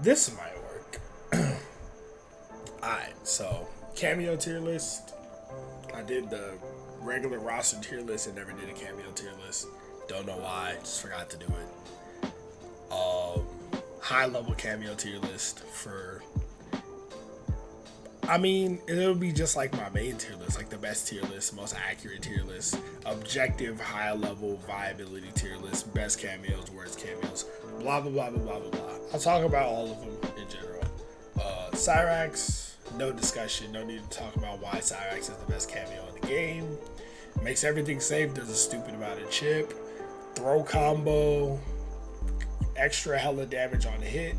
This might work. Alright, so cameo tier list. I did the regular roster tier list and never did a cameo tier list. Don't know why, just forgot to do it. High level cameo tier list for, I mean, it'll be just like my main tier list, like the best tier list, most accurate tier list, objective, high level viability tier list, best cameos, worst cameos, blah blah blah blah blah blah blah. I'll talk about all of them in general. Cyrax, no discussion, no need to talk about why Cyrax is the best cameo in the game. Makes everything safe, does a stupid amount of chip, throw combo, extra hella damage on hit.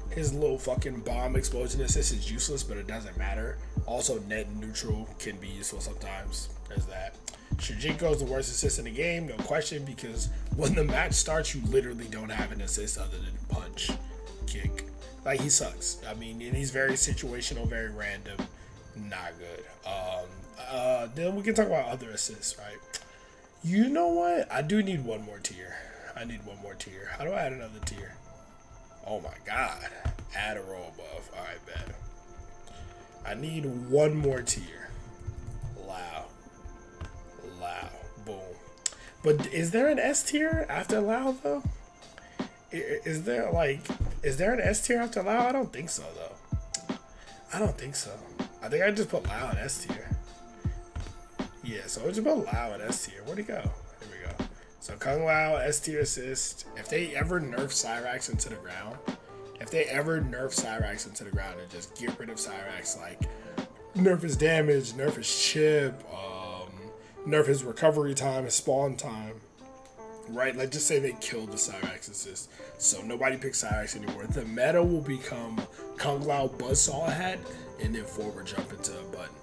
His little fucking bomb explosion assist is useless, but it doesn't matter. Also, net neutral can be useful sometimes. There's that. Shujinko is the worst assist in the game, no question, because when the match starts, you literally don't have an assist other than punch, kick. Like, he sucks. I mean, and he's very situational, very random. Not good. Then we can talk about other assists, right? You know what? I do need one more tier. I need one more tier. How do I add another tier? Oh my god. Add a roll buff. Alright, bet. I need one more tier. Lao. Boom. But is there an S tier after Lao though? Is there an S tier after Lao? I don't think so though. I don't think so. I think I just put Lao in S tier. Yeah, so I just put Lao in S tier. Where'd he go? Here we go. So Kung Lao, S tier assist. If they ever nerf Cyrax into the ground, and just get rid of Cyrax, like nerf his damage, nerf his chip, nerf his recovery time, his spawn time, right? Like, just say they killed the Cyrax assist, so nobody picks Cyrax anymore. The meta will become Kung Lao Buzzsaw hat and then forward jump into a button.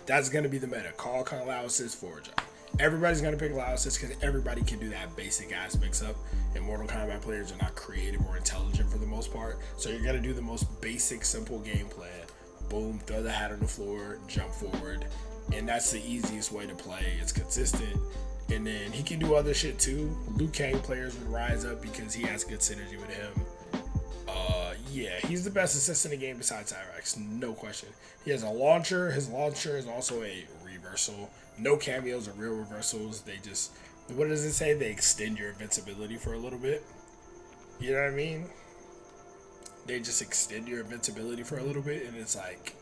That's gonna be the meta. Call Kung Lao assist, forward jump. Everybody's gonna pick Lao assist because everybody can do that basic ass mix up. And Mortal Kombat players are not creative or intelligent for the most part, so you're gonna do the most basic, simple game plan. Boom, throw the hat on the floor, jump forward, and that's the easiest way to play. It's consistent, and then he can do other shit too. Liu Kang players would rise up because he has good synergy with him. Yeah, he's the best assist in the game besides Cyrax, no question. He has a launcher. His launcher is also a reversal. No cameos or real reversals. They just, what does it say? They extend your invincibility for a little bit. You know what I mean? They just extend your invincibility for a little bit, and it's like,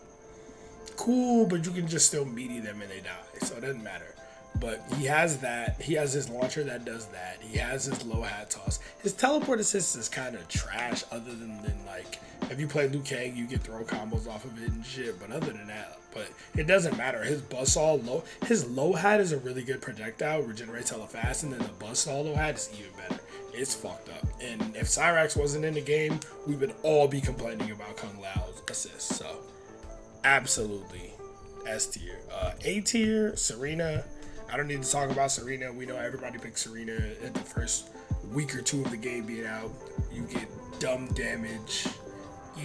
cool, but you can just still meaty them and they die, so it doesn't matter. But he has that. He has his launcher that does that. He has his low hat toss. His teleport assist is kind of trash, other than like, if you play Liu Kang, you can throw combos off of it and shit. But other than that, but it doesn't matter. His buzzsaw low, his low hat is a really good projectile, regenerates hella fast, and then the buzzsaw low hat is even better. It's fucked up. And if Cyrax wasn't in the game, we would all be complaining about Kung Lao's assist. So, absolutely, S tier. A tier, Sareena. I don't need to talk about Sareena. We know everybody picks Sareena in the first week or two of the game being out. You get dumb damage,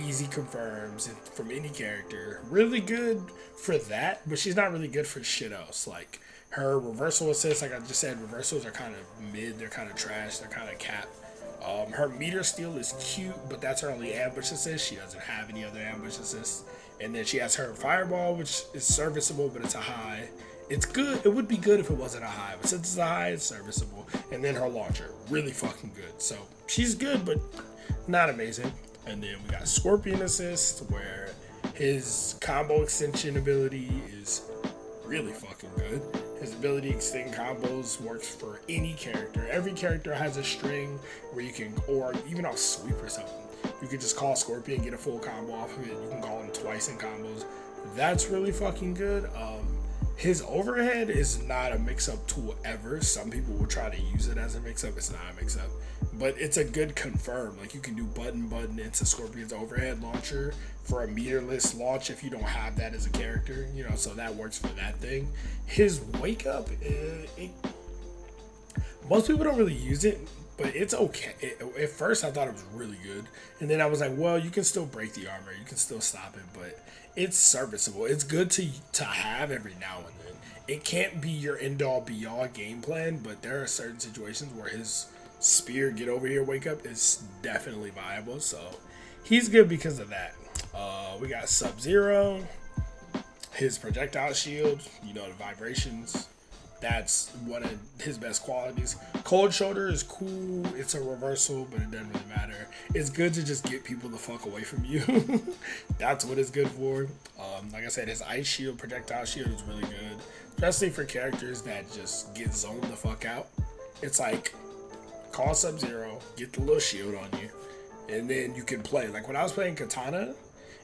easy confirms from any character. Really good for that, but she's not really good for shit else. Like, her reversal assists, like I just said, reversals are kind of mid, they're kind of trash, they're kind of cap. Her meter steal is cute, but that's her only ambush assist. She doesn't have any other ambush assists. And then she has her fireball, which is serviceable, but it's a high. It's good. It would be good if it wasn't a high, but since it's a high, it's serviceable. And then her launcher, really fucking good. So she's good, but not amazing. And then we got Scorpion assist, where his combo extension ability is really fucking good. His ability to extend combos works for any character. Every character has a string where you can, or even off sweep or something, you can just call Scorpion, get a full combo off of it. You can call him twice in combos. That's really fucking good. His overhead is not a mix-up tool ever. Some people will try to use it as a mix-up. It's not a mix-up, but it's a good confirm. Like, you can do button into Scorpion's overhead launcher for a meterless launch if you don't have that as a character, you know, so that works for that thing. His wake up, most people don't really use it, but it's okay. At first I thought it was really good, and then I was like, well, you can still break the armor, you can still stop it, but it's serviceable. It's good to have every now and then. It can't be your end-all be-all game plan, but there are certain situations where his spear get over here wake up is definitely viable. So He's good because of that. We got Sub-Zero, his projectile shield, you know, the vibrations. That's one of his best qualities. Cold Shoulder is cool. It's a reversal, but it doesn't really matter. It's good to just get people the fuck away from you. That's what it's good for. Like I said, his Ice Shield, projectile shield is really good. Especially for characters that just get zoned the fuck out. It's like, call Sub-Zero, get the little shield on you, and then you can play. Like when I was playing Katana,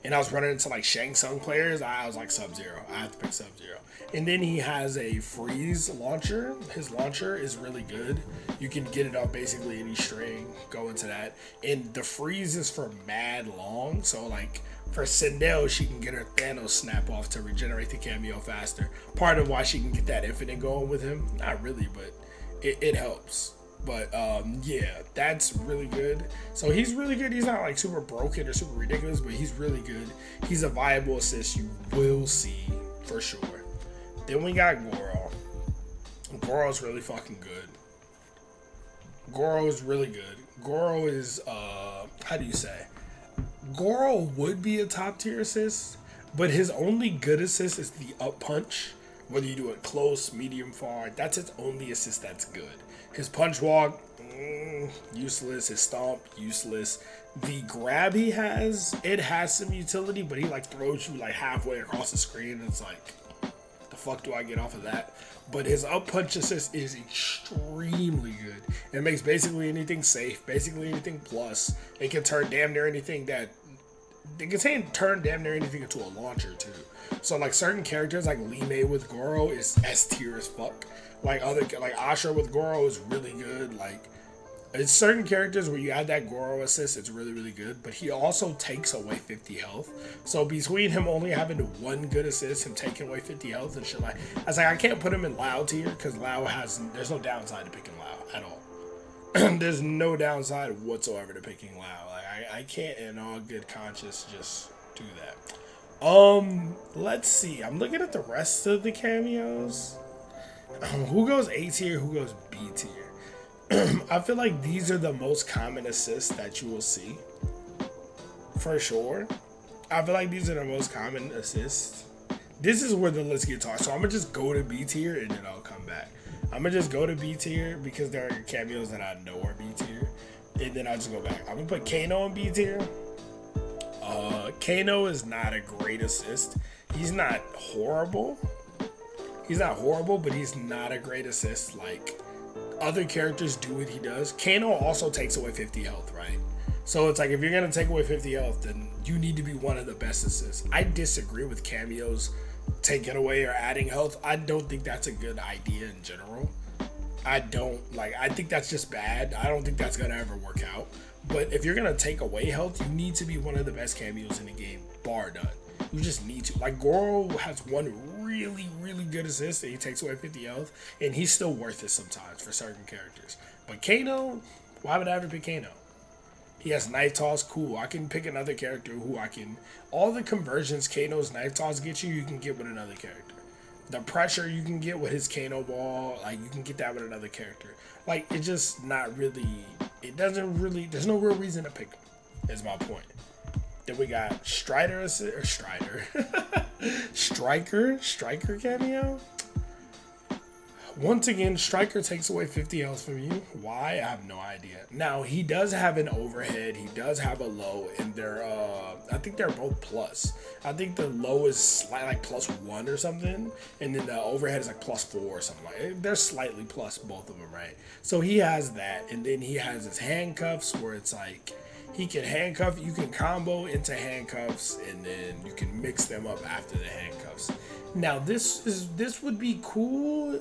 and I was running into like Shang Tsung players, I was like Sub-Zero. I have to pick Sub-Zero. And then he has a freeze launcher. His launcher is really good. You can get it off basically any string, go into that. And the freeze is for mad long. So like for Sindel, she can get her Thanos snap off to regenerate the cameo faster. Part of why she can get that infinite going with him. Not really, but it helps. But yeah, that's really good. So he's really good. He's not like super broken or super ridiculous, but he's really good. He's a viable assist you will see for sure. Then we got Goro. Goro's really fucking good. Goro is really good. Goro is how do you say? Goro would be a top tier assist, but his only good assist is the up punch. Whether you do it close, medium, far, that's his only assist that's good. His punch walk, useless. His stomp, useless. The grab he has, it has some utility, but he like throws you like halfway across the screen. And it's like, the fuck do I get off of that? But his up punch assist is extremely good. It makes basically anything safe, basically anything plus. It can turn damn near anything that. It can turn damn near anything into a launcher too. So like certain characters like Lime with Goro is S tier as fuck. Like Asha with Goro is really good. Like it's certain characters where you add that Goro assist, it's really, really good. But he also takes away 50 health. So between him only having one good assist, him taking away 50 health and shit like, I was like, I can't put him in Lao tier because Lao there's no downside to picking Lao at all. There's no downside whatsoever to picking Lao. Like I can't in all good conscience just do that. Let's see. I'm looking at the rest of the cameos. Who goes A tier? Who goes B tier? I feel like these are the most common assists that you will see. For sure. I feel like these are the most common assists. This is where the list gets hard. So I'm gonna just go to B tier and then I'll come back. I'm gonna just go to B tier because there are cameos that I know are B tier. And then I'll just go back. I'm gonna put Kano in B tier. Kano is not a great assist. He's not horrible. But he's not a great assist. Like, other characters do what he does. Kano also takes away 50 health, right? So it's like, if you're going to take away 50 health, then you need to be one of the best assists. I disagree with cameos taking away or adding health. I don't think that's a good idea in general. I think that's just bad. I don't think that's going to ever work out. But if you're going to take away health, you need to be one of the best cameos in the game, bar none. You just need to. Like, Goro has one really, really good assist and he takes away 50 health, and he's still worth it sometimes for certain characters. But Kano, why would I ever pick Kano? He has knife toss, cool. I can pick another character who I can. All the conversions Kano's knife toss gets you can get with another character. The pressure you can get with his Kano ball, like, you can get that with another character. Like, it's just not really. It doesn't really. There's no real reason to pick him, is my point. Then we got Striker cameo. Once again, Striker takes away 50 health from you. Why? I have no idea. Now, he does have an overhead. He does have a low, and I think they're both plus. I think the low is slightly like +1 or something, and then the overhead is like +4 or something like that. They're slightly plus, both of them, right? So he has that, and then he has his handcuffs where it's like, he can handcuff, you can combo into handcuffs, and then you can mix them up after the handcuffs. Now, this would be cool.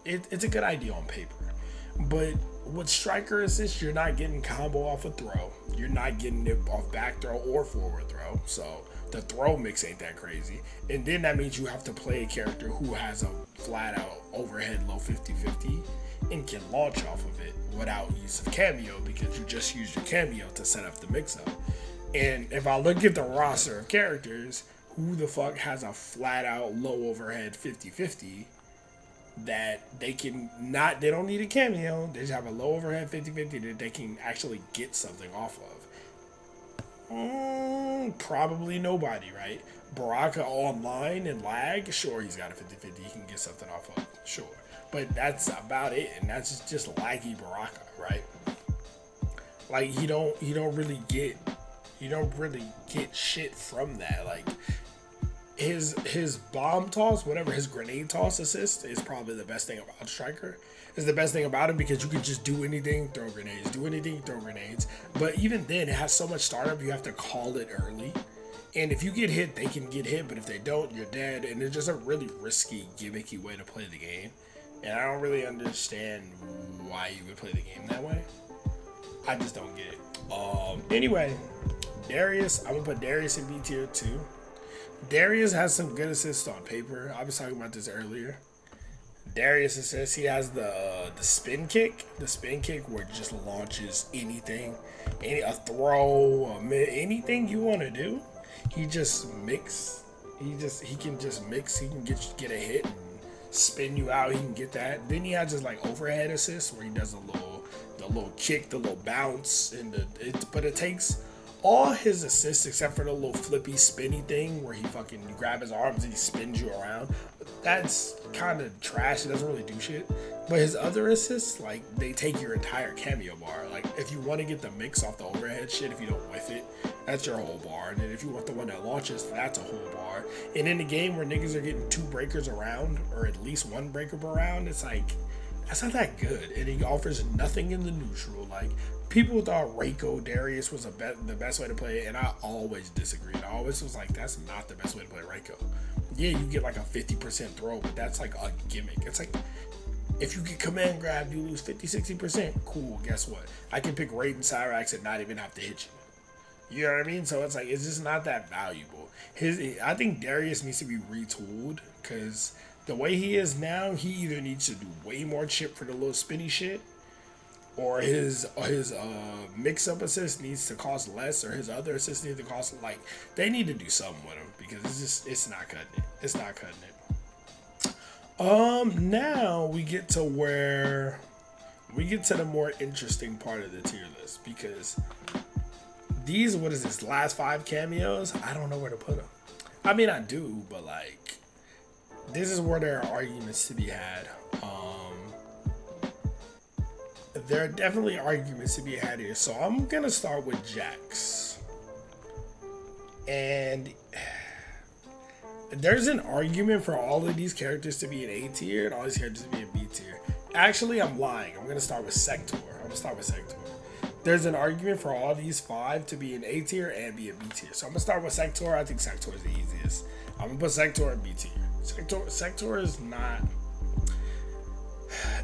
It's a good idea on paper, but with Striker assist, you're not getting combo off a throw. You're not getting it off back throw or forward throw, so the throw mix ain't that crazy. And then that means you have to play a character who has a flat out overhead low 50-50 and can launch off of it without use of cameo, because you just used your cameo to set up the mix-up. And if I look at the roster of characters, who the fuck has a flat out low overhead 50-50 that they don't need a cameo, they just have a low overhead 50-50 that they can actually get something off of? Probably nobody, right? Baraka online and lag, sure, he's got a 50-50. He can get something off of, sure. But that's about it, and that's just laggy Baraka, right? Like you don't really get shit from that. Like his bomb toss, whatever his grenade toss assist is probably the best thing about Striker. Is the best thing about him because you can just do anything, throw grenades, do anything, throw grenades. But even then, it has so much startup, you have to call it early. And if you get hit, they can get hit, but if they don't, you're dead. And it's just a really risky, gimmicky way to play the game. And I don't really understand why you would play the game that way. I just don't get it. Anyway, Darrius, I'm gonna put Darrius in B tier too. Darrius has some good assists on paper. I was talking about this earlier. Darrius assists, he has the spin kick. The spin kick where it just launches anything. A throw, anything you want to do. He just mix. He can just mix. He can get a hit and spin you out. He can get that. Then he has his like overhead assist where he does the little kick, the little bounce, but it takes all his assists except for the little flippy spinny thing where you grab his arms and he spins you around. That's kind of trash. It doesn't really do shit. But his other assists, like, they take your entire cameo bar. Like, if you want to get the mix off the overhead shit, if you don't whiff it, that's your whole bar. And then if you want the one that launches, that's a whole bar. And in a game where niggas are getting 2 breakers around, or at least 1 breaker per round, it's like, that's not that good. And he offers nothing in the neutral. Like, people thought Reiko Darrius was the best way to play it, and I always disagreed. I always was like, that's not the best way to play Reiko. Yeah, you get like a 50% throw, but that's like a gimmick. It's like, if you get command grab, you lose 50-60%. Cool, guess what? I can pick Raiden Cyrax and not even have to hit you. You know what I mean? So it's like, it's just not that valuable. I think Darrius needs to be retooled, because the way he is now, he either needs to do way more chip for the little spinny shit, or his mix-up assist needs to cost less, or his other assists need to cost, like, they need to do something with him, because it's not cutting it. It's not cutting it. Now we get to the more interesting part of the tier list, because these last 5 cameos, I don't know where to put them. I mean, I do, but like, this is where there are arguments to be had. There are definitely arguments to be had here. So I'm going to start with Jax. And there's an argument for all of these characters to be an A tier and all these characters to be in B tier. Actually, I'm lying. I'm going to start with Sektor. There's an argument for all these 5 to be an A tier and be a B tier. So I'm going to start with Sektor. I think Sektor is the easiest. I'm going to put Sektor in B tier. Sektor is not...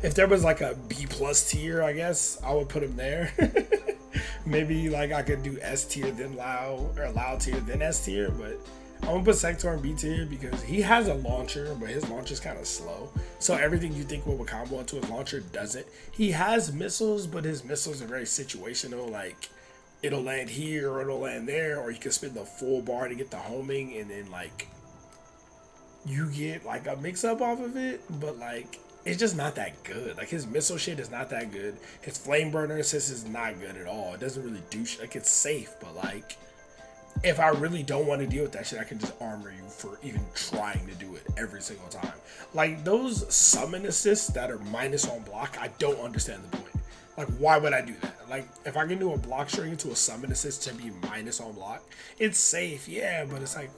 If there was like a B+ tier, I guess I would put him there. Maybe like I could do S tier, then Lao, or Lao tier, then S tier. But I'm gonna put Sektor in B tier because he has a launcher, but his launcher is kind of slow. So everything you think will combo into his launcher doesn't. He has missiles, but his missiles are very situational. Like, it'll land here or it'll land there, or you can spin the full bar to get the homing, and then like you get like a mix up off of it, but like, it's just not that good. Like, his missile shit is not that good. His flame burner assist is not good at all. It doesn't really do shit. Like, it's safe, but like, if I really don't want to deal with that shit, I can just armor you for even trying to do it every single time. Like, those summon assists that are minus on block, I don't understand the point. Like, why would I do that? Like, if I can do a block string into a summon assist to be minus on block, it's safe, yeah, but it's like,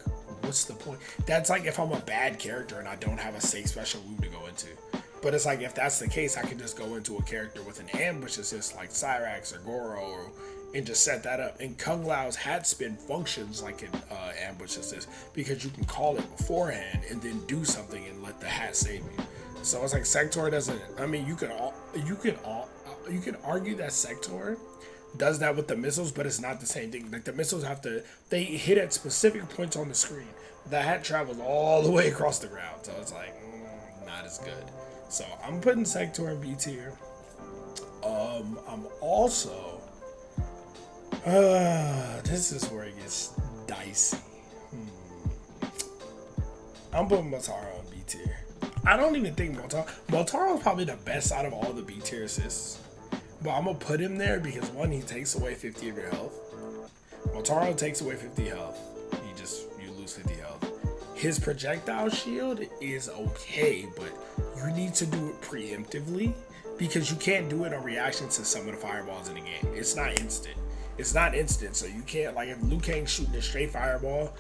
what's the point? That's like if I'm a bad character and I don't have a safe special move to go into. But it's like, if that's the case, I can just go into a character with an ambush assist like Cyrax or Goro, and just set that up. And Kung Lao's hat spin functions like an ambush assist because you can call it beforehand and then do something and let the hat save you. So it's like Sektor doesn't. I mean, you can argue that Sektor does that with the missiles, but it's not the same thing. Like, the missiles they hit at specific points on the screen. The hat travels all the way across the ground, so it's like not as good. So I'm putting Sektor in B tier. I'm also this is where it gets dicey. I'm putting Motaro in B tier. I don't even think Motaro is probably the best out of all the B tier assists. But I'm gonna put him there because, one, he takes away 50 of your health. Motaro takes away 50 health. You lose 50 health. His projectile shield is okay, but you need to do it preemptively because you can't do it on reaction to some of the fireballs in the game. It's not instant. So you can't, like, if Liu Kang's shooting a straight fireball,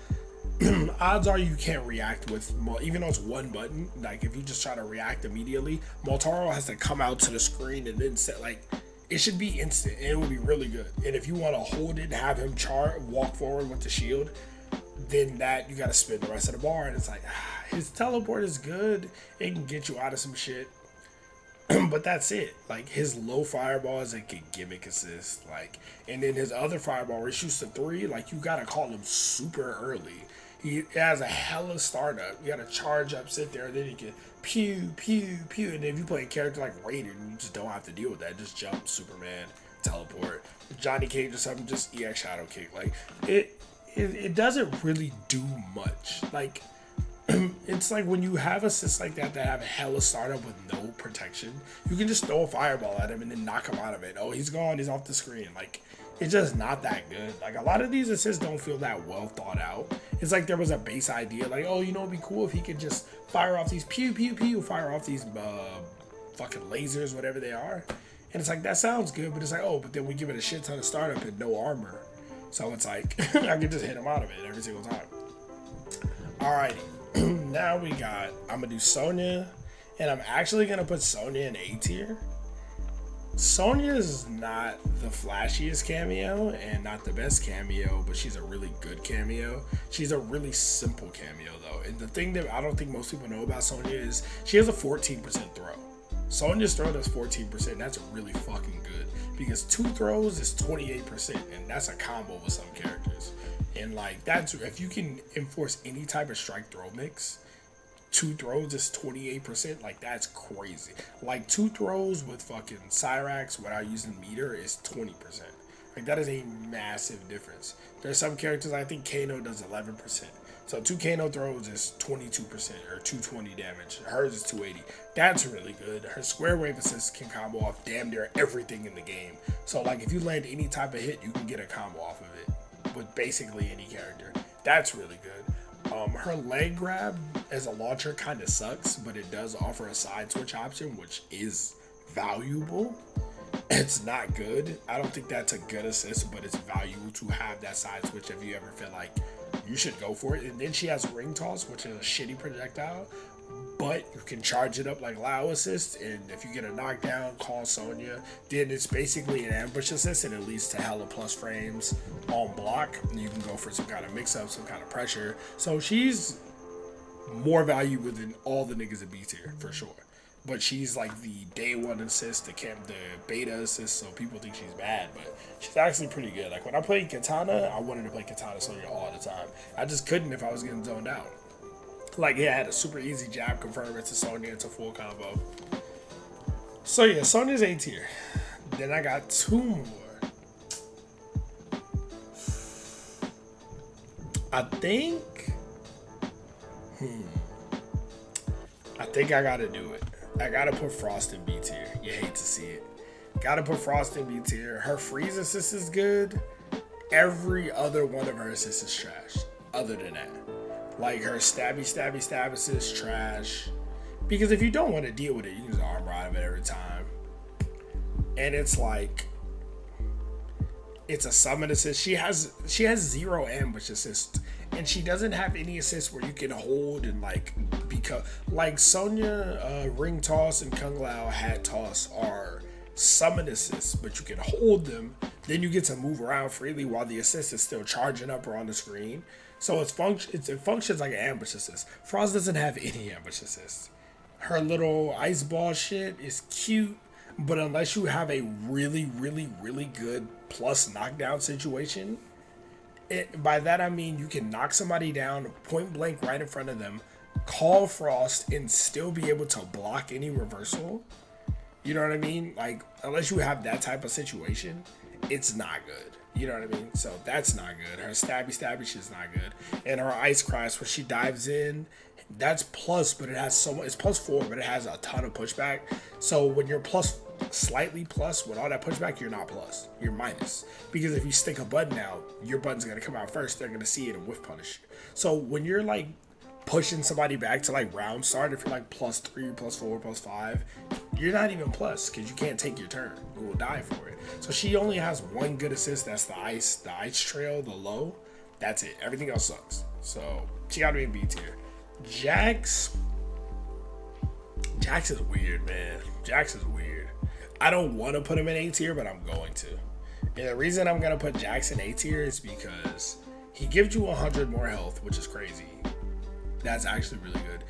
odds are you can't react with, even though it's one button, like if you just try to react immediately, Motaro has to come out to the screen and then set, like, it should be instant and it would be really good. And if you want to hold it and have him walk forward with the shield, then that you got to spin the rest of the bar. And it's like, his teleport is good. It can get you out of some shit. But that's it. Like, his low fireball is like a gimmick assist. Like, and then his other fireball where he shoots to 3, like, you gotta call him super early. He has a hella startup. You gotta charge up, sit there, and then you can pew, pew, pew. And then if you play a character like Raiden, you just don't have to deal with that. Just jump, Superman, teleport. Johnny Cage or something, just EX Shadow Kick. Like, it doesn't really do much. Like, it's like when you have assists like that have hella startup with no protection, you can just throw a fireball at him and then knock him out of it. Oh, he's gone, he's off the screen. Like, it's just not that good. Like, a lot of these assists don't feel that well thought out. It's like there was a base idea, like, oh, you know, it'd be cool if he could just fire off these pew, pew, pew, fire off these fucking lasers, whatever they are. And it's like, that sounds good, but it's like, oh, but then we give it a shit ton of startup and no armor. So it's like, I can just hit him out of it every single time. Alrighty. Now we got, I'm gonna do Sonya, and I'm actually gonna put Sonya in A tier. Sonya is not the flashiest cameo and not the best cameo, but she's a really good cameo. She's a really simple cameo though. And the thing that I don't think most people know about Sonya is she has a 14% throw. Sonya's throw does 14%. That's really fucking good because 2 throws is 28%, and that's a combo with some characters. And like, that's, if you can enforce any type of strike throw mix, 2 throws is 28%. Like, that's crazy. Like, 2 throws with fucking Cyrax without using meter is 20%. Like, that is a massive difference. There's some characters, I think Kano does 11%. So 2 Kano throws is 22% or 220 damage. Hers is 280. That's really good. Her square wave assist can combo off damn near everything in the game. So like, if you land any type of hit, you can get a combo off of it with basically any character. That's really good. Her leg grab as a launcher kind of sucks, but it does offer a side switch option, which is valuable. It's not good. I don't think that's a good assist, but it's valuable to have that side switch if you ever feel like you should go for it. And then she has ring toss, which is a shitty projectile, but you can charge it up like Lao assist, and if you get a knockdown, call Sonya, then it's basically an ambush assist, and it leads to hella plus frames on block, and you can go for some kind of mix-up, some kind of pressure. So she's more valuable than all the niggas in B tier, for sure. But she's like the day one assist, the beta assist, so people think she's bad, but she's actually pretty good. Like, when I played Katana, I wanted to play Katana Sonya all the time. I just couldn't if I was getting zoned out. Like, yeah, I had a super easy jab, convert it to Sonya, it's a full combo. So yeah, Sonya's A tier. Then I got 2 more. I think I gotta do it. I gotta put Frost in B tier. You hate to see it. Gotta put Frost in B tier. Her freeze assist is good. Every other one of her assists is trash. Other than that. Like, her stab assist, trash. Because if you don't want to deal with it, you can just armor out of it every time. And it's like, it's a summon assist. She has 0 ambush assist. And she doesn't have any assists where you can hold and like, because like Sonya, ring toss and Kung Lao hat toss are summon assists, but you can hold them. Then you get to move around freely while the assist is still charging up or on the screen. So it functions like an ambush assist. Frost doesn't have any ambush assists. Her little ice ball shit is cute, but unless you have a really, really, really good plus knockdown situation, by that I mean you can knock somebody down point blank right in front of them, call Frost, and still be able to block any reversal. You know what I mean? Like, unless you have that type of situation, it's not good. You know what I mean? So that's not good. Her stabby shit's not good. And her ice crash when she dives in, that's plus, but it has it's plus 4, but it has a ton of pushback. So when you're plus slightly plus. With all that pushback, you're not plus. You're minus. Because if you stick a button out, your button's going to come out first. They're going to see it and whiff punish. So when you're like pushing somebody back to like round start, if you're like +3, +4, +5, you're not even plus because you can't take your turn. You will die for it. So she only has one good assist. That's the ice trail, the low. That's it. Everything else sucks. So she got to be in B tier. Jax is weird, man. Jax is weird. I don't want to put him in A tier, but I'm going to. And the reason I'm going to put Jax in A tier is because he gives you 100 more health, which is crazy. That's actually really good.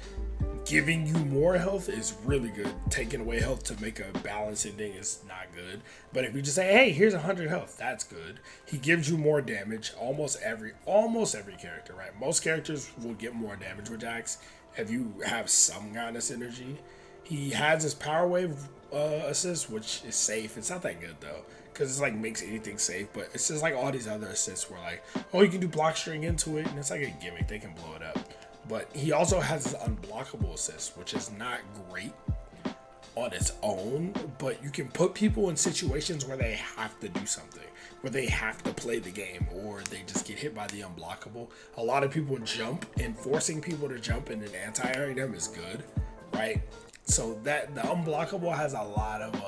Giving you more health is really good. Taking away health to make a balancing thing is not good. But if you just say, hey, here's 100 health, that's good. He gives you more damage. Almost every character, right? Most characters will get more damage with Jax if you have some kind of synergy. He has his power wave assist, which is safe. It's not that good though, because it's like makes anything safe. But it's just like all these other assists where like, oh, you can do block string into it, and it's like a gimmick. They can blow it up. But he also has his unblockable assist, which is not great on its own, but you can put people in situations where they have to do something, where they have to play the game, or they just get hit by the unblockable. A lot of people jump, and forcing people to jump in an anti-airing them is good, right? So that the unblockable has a lot of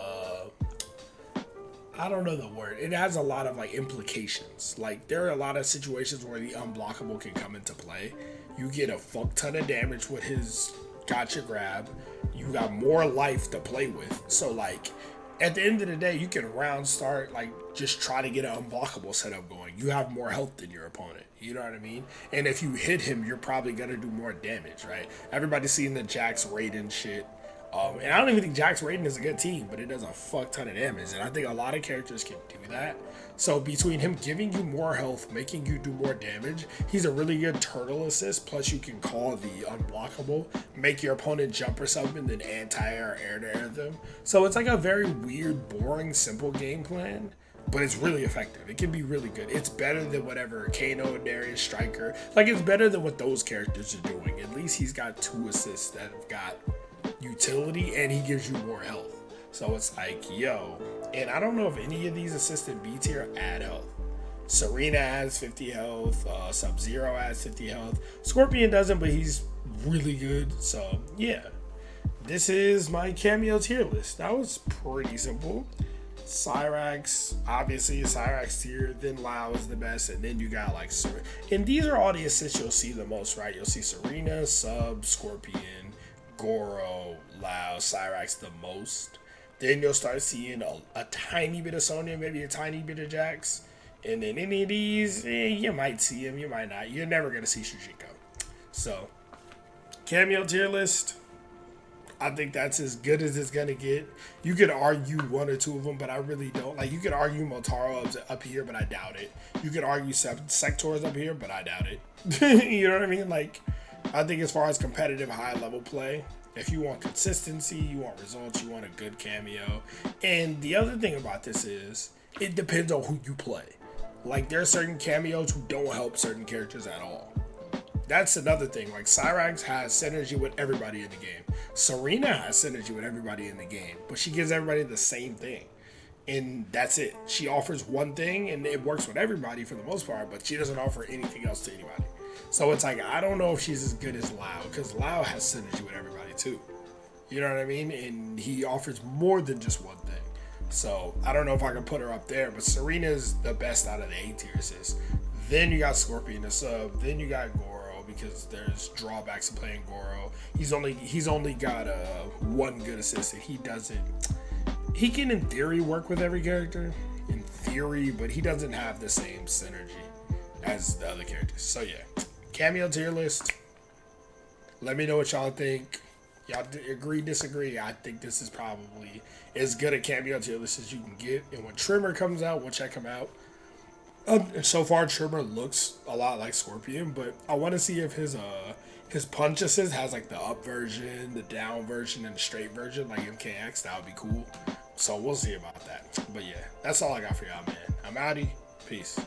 I don't know the word. It has a lot of like implications. Like there are a lot of situations where the unblockable can come into play. You get a fuck ton of damage with his gotcha grab. You got more life to play with. So like at the end of the day, you can round start, like just try to get an unblockable setup going. You have more health than your opponent. You know what I mean? And if you hit him, you're probably gonna do more damage, right? Everybody's seen the Jax Raiden shit. And I don't even think Jax Raiden is a good team, but it does a fuck ton of damage. And I think a lot of characters can do that. So between him giving you more health, making you do more damage, he's a really good turtle assist. Plus you can call the unblockable, make your opponent jump or something, then anti-air, air-to-air them. So it's like a very weird, boring, simple game plan, but it's really effective. It can be really good. It's better than whatever Kano, Darrius, Striker. Like it's better than what those characters are doing. At least he's got 2 assists that have got utility, and he gives you more health. So it's like, yo, and I don't know if any of these assists in B tier add health. Sareena adds 50 health, Sub-Zero adds 50 health. Scorpion doesn't, but he's really good. So yeah, this is my cameo tier list. That was pretty simple. Cyrax, obviously Cyrax tier, then Lao is the best, and then you got like and these are all the assists you'll see the most, right? You'll see Sareena, Sub, Scorpion, Goro, Lao, Cyrax the most. Then you'll start seeing a tiny bit of Sonya, maybe a tiny bit of Jax. And then any of these, you might see him, you might not. You're never going to see Shujinko. So, cameo tier list, I think that's as good as it's going to get. You could argue 1 or 2 of them, but I really don't. Like, you could argue Motaro up here, but I doubt it. You could argue Sektor's up here, but I doubt it. You know what I mean? Like, I think as far as competitive high-level play, if you want consistency, you want results, you want a good cameo. And the other thing about this is, it depends on who you play. Like, there are certain cameos who don't help certain characters at all. That's another thing. Like, Cyrax has synergy with everybody in the game. Sareena has synergy with everybody in the game, but she gives everybody the same thing. And that's it. She offers one thing, and it works with everybody for the most part, but she doesn't offer anything else to anybody. So it's like, I don't know if she's as good as Lao, because Lao has synergy with everybody too. You know what I mean? And he offers more than just one thing. So I don't know if I can put her up there, but Sereena's the best out of the A tier assists. Then you got Scorpion to sub. Then you got Goro, because there's drawbacks to playing Goro. He's only got one good assist, and he can in theory work with every character, in theory, but he doesn't have the same synergy as the other characters. So yeah, cameo tier list. Let me know what y'all think. Y'all agree, disagree? I think this is probably as good a cameo tier list as you can get. And when Trimmer comes out, we'll check him out. So far, Trimmer looks a lot like Scorpion, but I want to see if his punch assist has like the up version, the down version, and the straight version, like MKX. That would be cool. So we'll see about that. But yeah, that's all I got for y'all, man. I'm outie. Peace.